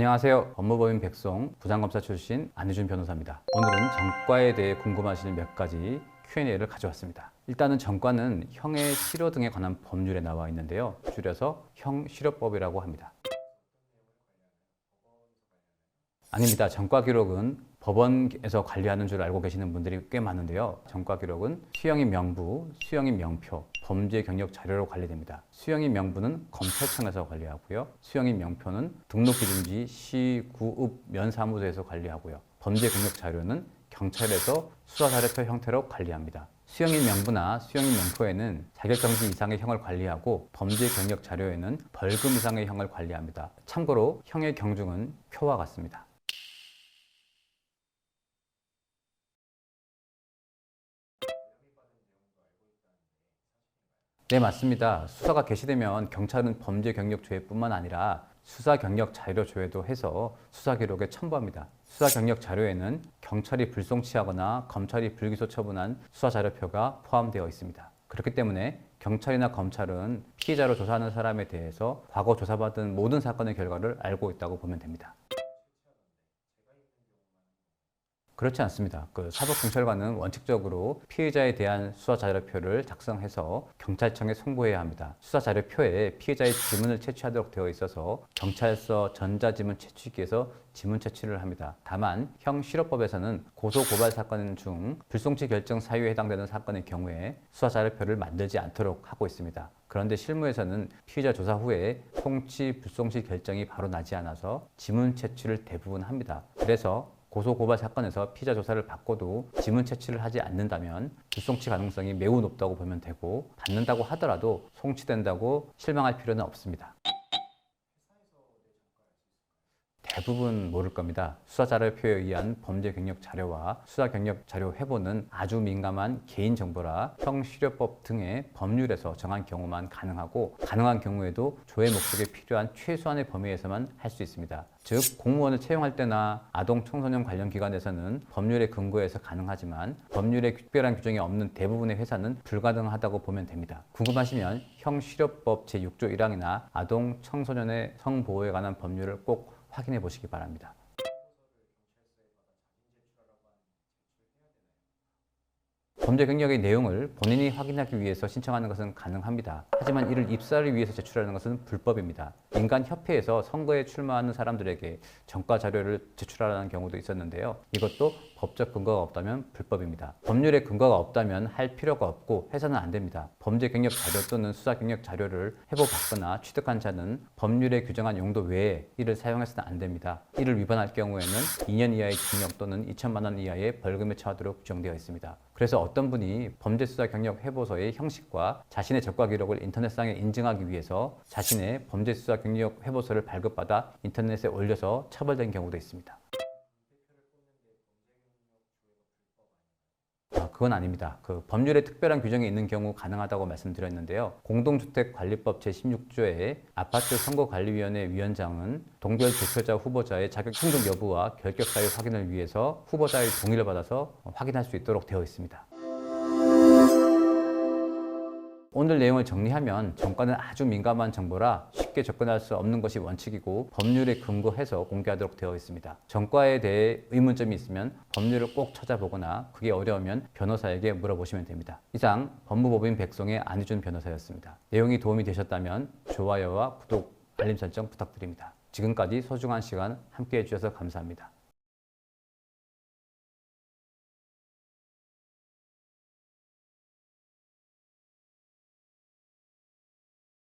안녕하세요. 법무법인 백송 부장검사 출신 안희준 변호사입니다. 오늘은 전과에 대해 궁금하신 몇 가지 Q&A를 가져왔습니다. 일단은 전과는 형의 실효 등에 관한 법률에 나와 있는데요. 줄여서 형실효법이라고 합니다. 아닙니다. 전과 기록은 법원에서 관리하는 줄 알고 계시는 분들이 꽤 많은데요. 전과 기록은 수형인 명부, 수형인 명표, 범죄 경력 자료로 관리됩니다. 수형인 명부는 검찰청에서 관리하고요. 수형인 명표는 등록기준지 시구읍 면사무소에서 관리하고요. 범죄 경력 자료는 경찰에서 수사자료표 형태로 관리합니다. 수형인 명부나 수형인 명표에는 자격정지 이상의 형을 관리하고 범죄 경력 자료에는 벌금 이상의 형을 관리합니다. 참고로 형의 경중은 표와 같습니다. 네, 맞습니다. 수사가 개시되면 경찰은 범죄 경력 조회뿐만 아니라 수사 경력 자료 조회도 해서 수사 기록에 첨부합니다. 수사 경력 자료에는 경찰이 불송치하거나 검찰이 불기소 처분한 수사 자료표가 포함되어 있습니다. 그렇기 때문에 경찰이나 검찰은 피의자로 조사하는 사람에 대해서 과거 조사받은 모든 사건의 결과를 알고 있다고 보면 됩니다. 그렇지 않습니다. 사법경찰관은 원칙적으로 피해자에 대한 수사자료표를 작성해서 경찰청에 송부해야 합니다. 수사자료표에 피해자의 지문을 채취하도록 되어 있어서 경찰서 전자지문 채취기에서 지문 채취를 합니다. 다만 형실효법에서는 고소고발 사건 중 불송치 결정 사유에 해당되는 사건의 경우에 수사자료표를 만들지 않도록 하고 있습니다. 그런데 실무에서는 피의자 조사 후에 송치, 불송치 결정이 바로 나지 않아서 지문 채취를 대부분 합니다. 그래서 고소고발 사건에서 피의자 조사를 받고도 지문 채취를 하지 않는다면 불송치 가능성이 매우 높다고 보면 되고, 받는다고 하더라도 송치된다고 실망할 필요는 없습니다. 대부분 모를 겁니다. 수사자료표에 의한 범죄 경력 자료와 수사 경력 자료 회보는 아주 민감한 개인정보라 형실효법 등의 법률에서 정한 경우만 가능하고, 가능한 경우에도 조회 목적에 필요한 최소한의 범위에서만 할 수 있습니다. 즉, 공무원을 채용할 때나 아동 청소년 관련 기관에서는 법률에 근거해서 가능하지만 법률에 특별한 규정이 없는 대부분의 회사는 불가능하다고 보면 됩니다. 궁금하시면 형실효법 제6조 1항이나 아동 청소년의 성보호에 관한 법률을 꼭 확인해 보시기 바랍니다. 범죄 경력의 내용을 본인이 확인하기 위해서 신청하는 것은 가능합니다. 하지만 이를 입사를 위해서 제출하는 것은 불법입니다. 인간협회에서 선거에 출마하는 사람들에게 전과 자료를 제출하라는 경우도 있었는데요. 이것도 법적 근거가 없다면 불법입니다. 법률에 근거가 없다면 할 필요가 없고 해서는 안 됩니다. 범죄 경력 자료 또는 수사 경력 자료를 회복받거나 취득한 자는 법률에 규정한 용도 외에 이를 사용해서는 안 됩니다. 이를 위반할 경우에는 2년 이하의 징역 또는 2천만 원 이하의 벌금에 처하도록 규정되어 있습니다. 그래서 어떤 분이 범죄수사 경력 회보서의 형식과 자신의 전과 기록을 인터넷상에 인증하기 위해서 자신의 범죄수사 경력 회보서를 발급받아 인터넷에 올려서 처벌된 경우도 있습니다. 그건 아닙니다. 법률에 특별한 규정이 있는 경우 가능하다고 말씀드렸는데요. 공동주택관리법 제16조의 아파트 선거관리위원회 위원장은 동별 대표자 후보자의 자격 충족 여부와 결격 사유 확인을 위해서 후보자의 동의를 받아서 확인할 수 있도록 되어 있습니다. 오늘 내용을 정리하면 전과는 아주 민감한 정보라 쉽게 접근할 수 없는 것이 원칙이고 법률에 근거해서 공개하도록 되어 있습니다. 전과에 대해 의문점이 있으면 법률을 꼭 찾아보거나 그게 어려우면 변호사에게 물어보시면 됩니다. 이상 법무법인 백송의 안희준 변호사였습니다. 내용이 도움이 되셨다면 좋아요와 구독, 알림 설정 부탁드립니다. 지금까지 소중한 시간 함께 해주셔서 감사합니다.